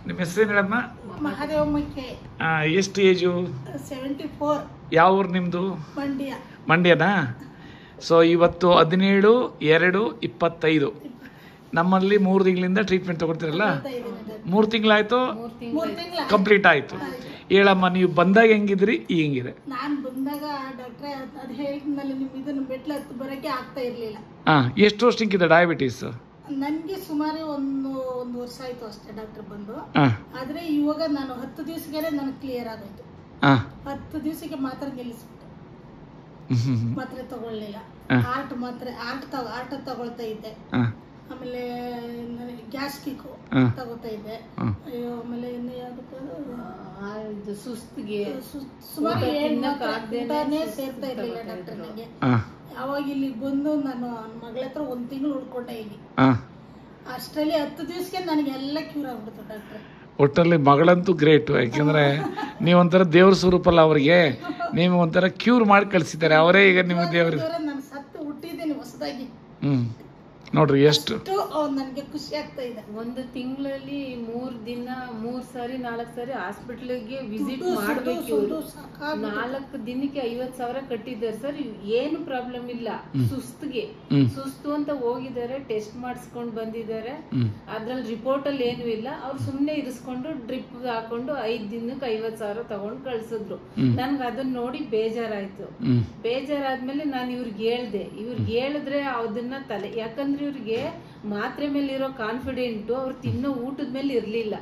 ನಿಮ್ಮ ಹೆಸರು ಹೇಳಮ್ಮ? ಮಹಾದೇವಮ್ಮಕ್ಕೆ ಎಷ್ಟು ಏಜು? 74. ಯಾವ ಊರು ನಿಮ್ಮದು? ಮಂಡ್ಯ. ಮಂಡ್ಯನಾ? ಸೊ ಇವತ್ತು 17/2/25. ನಮ್ಮಲ್ಲಿ 3 ತಿಂಗಳಿಂದ ಟ್ರೀಟ್ಮೆಂಟ್ ತಗೊಳ್ತೀರಲ್ಲ? 3 ತಿಂಗಳಾಯ್ತು, ಕಂಪ್ಲೀಟ್ ಆಯಿತು. ಹೇಳಮ್ಮ, ನೀವು ಬಂದಾಗ ಹೆಂಗಿದ್ರಿ, ಈಗ ಹೆಂಗಿದೆ? ನಾನು ಬಂದಾಗ ಡಾಕ್ಟ್ರೆ ಅದು ಹೇಳಿದ್ನಲ್ಲ, ನಿಮ್ಮ ಇದನ್ನು ಮೆಟ್ಲು ಹತ್ತು ಬರೋಕ್ಕೆ ಆಗ್ತಾ ಇರಲಿಲ್ಲ. ಎಷ್ಟು ವರ್ಷಕ್ಕಿದೆ ಡಯಾಬಿಟೀಸ್? ನನಗೆ ಸುಮಾರು ಒಂದು ವರ್ಷ ಆಯಿತು ಅಷ್ಟೇ ಡಾಕ್ಟರ್ ಬಂದು. ಆದರೆ ಇವಾಗ ನಾನು 10 ದಿವಸಕ್ಕೆ ನನಗೆ ಕ್ಲಿಯರ್ ಆಗೋಯ್ತು. 10 ದಿವಸಕ್ಕೆ ಮಾತ್ರ ನಿಲ್ಲಿಸ್ಬಿಟ್ಟೆ, ಮಾತ್ರೆ ತಗೊಳ್ಳಿಲ್ಲ. ಆರ್ಟ್ ತಗೊಳ್ತಾ ಇದ್ದೆ. ಆಮೇಲೆ ಗ್ಯಾಸ್ಟ್ರಿಕ್ ತಗೋತಾ ಇದ್ದೆ. ಆಮೇಲೆ ಇನ್ನು ಯಾವ್ದು ಸುಸ್ತಿಗೆ ಸುಮಾರು ಊಟನೇ ಸೇರ್ತಾ ಇರ್ಲಿಲ್ಲ ಡಾಕ್ಟರ್ ನನಗೆ. ಅವಾಗ ಇಲ್ಲಿ ಬಂದು ನಾನು ಮಗಳ ಹತ್ರ 1 ತಿಂಗಳು ಉಳ್ಕೊಂಡೆ ಇಲ್ಲಿ. ಅಷ್ಟರಲ್ಲಿ 10 ದಿವಸಕ್ಕೆ ನನಗೆಲ್ಲ ಕ್ಯೂರ್ ಆಗ್ಬಿಡ್ತು ಡಾಕ್ಟ್ರೆ. ಒಟ್ಟಲ್ಲಿ ಮಗಳಂತೂ ಗ್ರೇಟು. ಯಾಕೆಂದ್ರೆ ನೀವೊಂಥರ ದೇವ್ರ ಸ್ವರೂಪ ಅಲ್ಲ ಅವ್ರಿಗೆ, ನೀವು ಒಂಥರ ಕ್ಯೂರ್ ಮಾಡಿ ಕಳಿಸಿದ್ದಾರೆ ಅವರೇ. ಈಗ ನಿಮ್ಮ ದೇವ್ರ ನಾನು ಸತ್ತು ಹುಟ್ಟಿದ್ದೇನೆ ಹೊಸದಾಗಿ. ನೋಡ್ರಿ ಎಷ್ಟು ನನಗೆ ಖುಷಿ ಆಗ್ತಾ ಇದೆ. 1 ತಿಂಗಳಲ್ಲಿ 3 ದಿನ 3 ಸಾರಿ 4 ಸಾರಿ ಹಾಸ್ಪಿಟಲ್ಗೆ ವಿಸಿಟ್ ಮಾಡಬೇಕು. 4 ದಿನಕ್ಕೆ 50,000 ಕಟ್ಟಿದ್ದಾರೆ ಸರ್. ಏನು ಪ್ರಾಬ್ಲಮ್ ಇಲ್ಲ. ಸುಸ್ತು ಅಂತ ಹೋಗಿದ್ದಾರೆ, ಟೆಸ್ಟ್ ಮಾಡಿಸ್ಕೊಂಡು ಬಂದಿದ್ದಾರೆ. ಅದ್ರಲ್ಲಿ ರಿಪೋರ್ಟ್ ಅಲ್ಲಿ ಏನು ಇಲ್ಲ. ಅವ್ರು ಸುಮ್ನೆ ಇರಿಸ್ಕೊಂಡು ಡ್ರಿಪ್ ಹಾಕೊಂಡು 5 ದಿನಕ್ಕೆ 50,000 ತಗೊಂಡು ಕಳ್ಸಿದ್ರು. ನನ್ಗೆ ಅದನ್ನ ನೋಡಿ ಬೇಜಾರಾಯ್ತು. ಬೇಜಾರಾದ್ಮೇಲೆ ನಾನು ಇವ್ರಿಗೆ ಹೇಳ್ದೆ. ಇವ್ರಿಗೆ ಹೇಳಿದ್ರೆ ಅದನ್ನ ತಲೆ, ಯಾಕಂದ್ರೆ ಇವ್ರಿಗೆ ಮಾತ್ರೆ ಮೇಲೆ ಇರೋ ಕಾನ್ಫಿಡೆಂಟ್ ಅವ್ರು ತಿನ್ನೋ ಊಟದ ಮೇಲೆ ಇರ್ಲಿಲ್ಲ.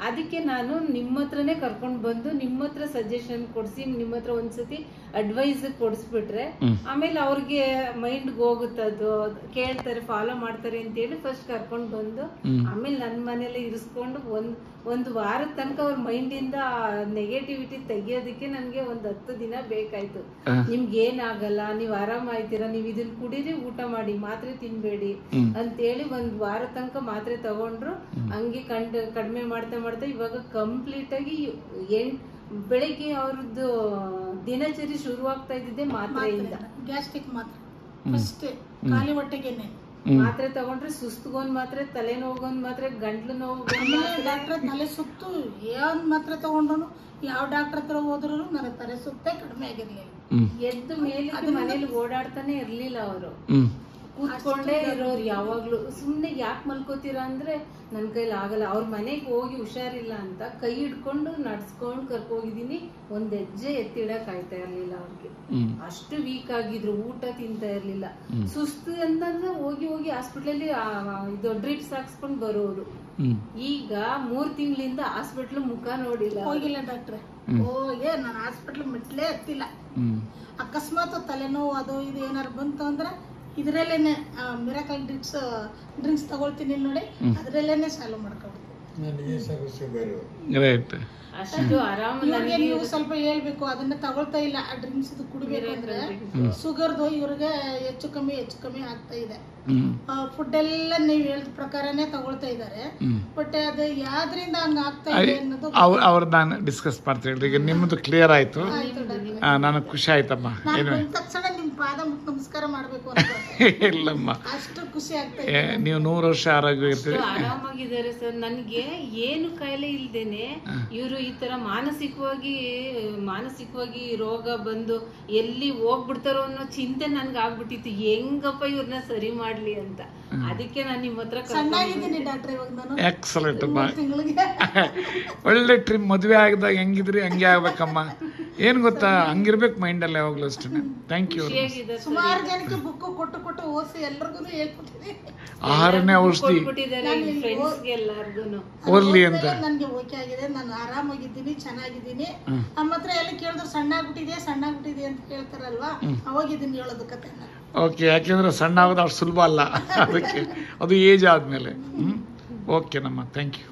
ಅದಕ್ಕೆ ನಾನು ನಿಮ್ಮ ಹತ್ರನೇ ಕರ್ಕೊಂಡು ಬಂದು ನಿಮ್ಮ ಹತ್ರ ಸಜೆಷನ್ ಕೊಡ್ಸಿ, ನಿಮ್ಮ ಹತ್ರ ಒಂದ್ಸತಿ ಅಡ್ವೈಸ್ ಕೊಡಿಸ್ಬಿಟ್ರೆ ಆಮೇಲೆ ಅವ್ರಿಗೆ ಮೈಂಡ್ಗೆ ಹೋಗುತ್ತದು, ಕೇಳ್ತಾರೆ, ಫಾಲೋ ಮಾಡ್ತಾರೆ ಅಂತ ಹೇಳಿ ಫಸ್ಟ್ ಕರ್ಕೊಂಡು ಬಂದು ಆಮೇಲೆ ನನ್ನ ಮನೇಲಿ ಇರಿಸ್ಕೊಂಡು ಒಂದು ವಾರದ ತನಕ ಅವ್ರ ಮೈಂಡಿಂದ ನೆಗೆಟಿವಿಟಿ ತೆಗಿಯೋದಕ್ಕೆ ನನ್ಗೆ 10 ದಿನ ಬೇಕಾಯ್ತು. ನಿಮ್ಗೆ ಏನಾಗಲ್ಲ, ನೀವ್ ಆರಾಮಾಯ್ತೀರಾ, ನೀವ್ ಇದನ್ನ ಕುಡೀರಿ, ಊಟ ಮಾಡಿ, ಮಾತ್ರೆ ತಿನ್ಬೇಡಿ ಅಂತೇಳಿ 1 ವಾರ ತನಕ ಮಾತ್ರೆ ತಗೊಂಡ್ರು. ಹಂಗೆ ಕಡಿಮೆ ಮಾಡ್ತಾ ಮಾಡ್ತಾ ಇವಾಗ ಕಂಪ್ಲೀಟ್ ಆಗಿ ಬೆಳಿಗ್ಗೆ ಅವ್ರದ್ದು ದಿನಚರಿ ಶುರುವಾಗ್ತಾ ಇದ್ದಿದ್ದೆ ಮಾತ್ರೆಯಿಂದ. ಗ್ಯಾಸ್ಟ್ರಿಕ್ ಮಾತ್ರೆ ಫಸ್ಟ್ ಖಾಲಿ ಹೊಟ್ಟೆಗೆನೆ ಮಾತ್ರೆ ತಗೊಂಡ್ರೆ ಸುಸ್ತುಗೊಂದ್ ಮಾತ್ರೆ, ತಲೆನೋವುಗೊಂದ್ ಮಾತ್ರೆ, ಗಂಟ್ಲು ನೋವು. ಡಾಕ್ಟರ್ ತಲೆ ಸುತ್ತು ಏನ್ ಮಾತ್ರೆ ತಗೊಂಡ್ರು, ಯಾವ ಡಾಕ್ಟರ್ ಹತ್ರ ಹೋದ್ರು ನನ್ನ ತಲೆ ಸುತ್ತೇ ಕಡಿಮೆ ಆಗಿರ್ಲಿಲ್ಲ. ಎದ್ದು ಮೇಲೆ ಮನೇಲಿ ಓಡಾಡ್ತಾನೆ ಇರ್ಲಿಲ್ಲ ಅವರು. ಕೂತ್ಕೊಂಡೇ ಇರೋರು ಯಾವಾಗ್ಲೂ. ಸುಮ್ನೆ ಯಾಕೆ ಮಲ್ಕೋತೀರಾ ಅಂದ್ರೆ ನನ್ ಕೈಲಿ ಆಗಲ್ಲ. ಅವ್ರ ಮನೆಗೆ ಹೋಗಿ ಹುಷಾರಿಲ್ಲ ಅಂತ ಕೈ ಹಿಡ್ಕೊಂಡು ನಡ್ಸ್ಕೊಂಡು ಕರ್ಕೋಗಿದೀನಿ. 1 ಹೆಜ್ಜೆ ಎತ್ತಿಡಕ್ ಆಯ್ತಾ ಇರ್ಲಿಲ್ಲ ಅವ್ರಿಗೆ. ಅಷ್ಟು ವೀಕ್ ಆಗಿದ್ರು, ಊಟ ತಿಂತಾ ಇರ್ಲಿಲ್ಲ. ಸುಸ್ತು ಅಂತಂದ್ರೆ ಹೋಗಿ ಹಾಸ್ಪಿಟ್ಲಲ್ಲಿ ಇದು ಡ್ರಿಪ್ಸ್ ಹಾಕ್ಸ್ಕೊಂಡ್ ಬರೋರು. ಈಗ 3 ತಿಂಗಳಿಂದ ಹಾಸ್ಪಿಟ್ಲ್ ಮುಖ ನೋಡಿಲ್ಲ, ಹೋಗಿಲ್ಲ ಡಾಕ್ಟ್ರೆ. ನಾನು ಹಾಸ್ಪಿಟ್ಲ್ ಮೆಟ್ಲೇ ಹತ್ತಿಲ್ಲ. ಅಕಸ್ಮಾತ್ ತಲೆನೋವು ಅದು ಇದು ಏನಾರು ಬಂತು ಅಂದ್ರೆ ಇದ್ರಲ್ಲೇನೆ ಮಿರಾಕಲ್ ಡ್ರಿಂಕ್ಸ್ ತಗೊಳ್ತೀನಿ ನೋಡಿ, ಅದ್ರಲ್ಲೇನೆ ಸಾಲ್ವ್ ಮಾಡ್ಕೊಳ್ತೀನಿ. ಅಷ್ಟು ಆರಾಮ. ನೀವು ಸ್ವಲ್ಪ ಹೇಳ್ಬೇಕು, ಅದನ್ನ ತಗೊಳ್ತಾ ಇಲ್ಲ ಆ ಡ್ರಿಂಕ್ಸ್ ಕುಡಿಬೇಕಂದ್ರೆ ಶುಗರ್ದು ಇವ್ರಿಗೆ ಹೆಚ್ಚು ಕಮ್ಮಿ ಆಗ್ತಾ ಇದೆ. ಫುಡ್ ಎಲ್ಲ ನೀವು ಹೇಳಿದ ಪ್ರಕಾರನೇ ತಗೊಳ್ತಾ ಇದಾರೆ. ಬಟ್ ಅದು ಯಾವ್ದ್ರಿಂದ ಹಂಗ ಆಗ್ತಾ ಇದೆ ಅನ್ನೋದು ಅವ್ರು ನಾನು ಡಿಸ್ಕಸ್ ಮಾಡ್ತೀನಿ. ಈಗ ನಿಮ್ಮದು ಕ್ಲಿಯರ್ ಆಯ್ತು, ನನಗೆ ಖುಷಿ ಆಯ್ತಮ್ಮ. ತಕ್ಷಣ ನಿಮ್ ಪಾದ ನಮಸ್ಕಾರ ಮಾಡ್ಬೇಕು ಇಲ್ಲಮ್ಮ, ಅಷ್ಟು ಖುಷಿ ಆಗ್ತಾ ಇದೆ. ನೀವು 100 ವರ್ಷ ಆರೋಗ್ಯ ಇರ್ತೀರಿ, ಆರಾಮಾಗಿದ್ದಾರೆ ಸರ್. ನನ್ಗೆ ಏನು ಕಾಯಿಲೆ ಇಲ್ದೇನೆ ಇವರು ಈ ತರ ಮಾನಸಿಕವಾಗಿ ರೋಗ ಬಂದು ಎಲ್ಲಿ ಹೋಗ್ಬಿಡ್ತಾರೋ ಅನ್ನೋ ಚಿಂತೆ ನನ್ಗೆ ಆಗ್ಬಿಟ್ಟಿತ್ತು. ಹೆಂಗಪ್ಪ ಇವ್ರನ್ನ ಸರಿ ಮಾಡ್ಲಿ ಅಂತ. ಅದಕ್ಕೆ ನಾನು ನಿಮ್ಮ ಹತ್ರ ಚೆನ್ನಾಗಿದ್ದೀನಿ ಡಾಕ್ಟರ್. ಇವಾಗ ನಾನು ಎಕ್ಸಲೆಂಟ್ ಅಮ್ಮ, ಒಳ್ಳೆ ಟ್ರಿಪ್. ಮದುವೆ ಆಗಿದಾಗ ಹೆಂಗಿದ್ರಿ ಹಂಗೆ ಆಗ್ಬೇಕಮ್ಮ. ಏನ್ ಗೊತ್ತಾ, ಹಂಗಿರ್ಬೇಕು ಮೈಂಡಲ್ಲಿ ಯಾವಾಗ್ಲೂ ಅಷ್ಟೇ. Thank you. ಸುಮಾರು ಜನಕ್ಕೆ ಬುಕ್ ಕೊಟ್ಟು ಓದಿಸಿ ಎಲ್ರಿಗೂ ಹೇಳ್ಕೊಟ್ಟಿದ್ದೀನಿ. ಆಹಾರನೇ ಔಷಧಿ ಓದ್ಲಿ ಅಂತ. ನನ್ಗೆ ಓಕೆ ಆಗಿದೆ, ನಾನು ಆರಾಮಾಗಿದ್ದೀನಿ, ಚೆನ್ನಾಗಿದ್ದೀನಿ. ನಮ್ಮ ಹತ್ರ ಎಲ್ಲ ಕೇಳಿದ್ರು ಸಣ್ಣ ಆಗ್ಬಿಟ್ಟಿದೆ ಅಂತ ಕೇಳ್ತಾರಲ್ವಾ, ಅವಾಗ ಇದನ್ನ ಹೇಳೋದು ಕತೆ. ಓಕೆ, ಯಾಕೆಂದ್ರೆ ಸಣ್ಣ ಆಗೋದು ಅಷ್ಟು ಸುಲಭ ಅಲ್ಲ, ಅದಕ್ಕೆ ಅದು ಏಜ್ ಆದ್ಮೇಲೆ. ಓಕೆ ನಮ್ಮ, ಥ್ಯಾಂಕ್ ಯು.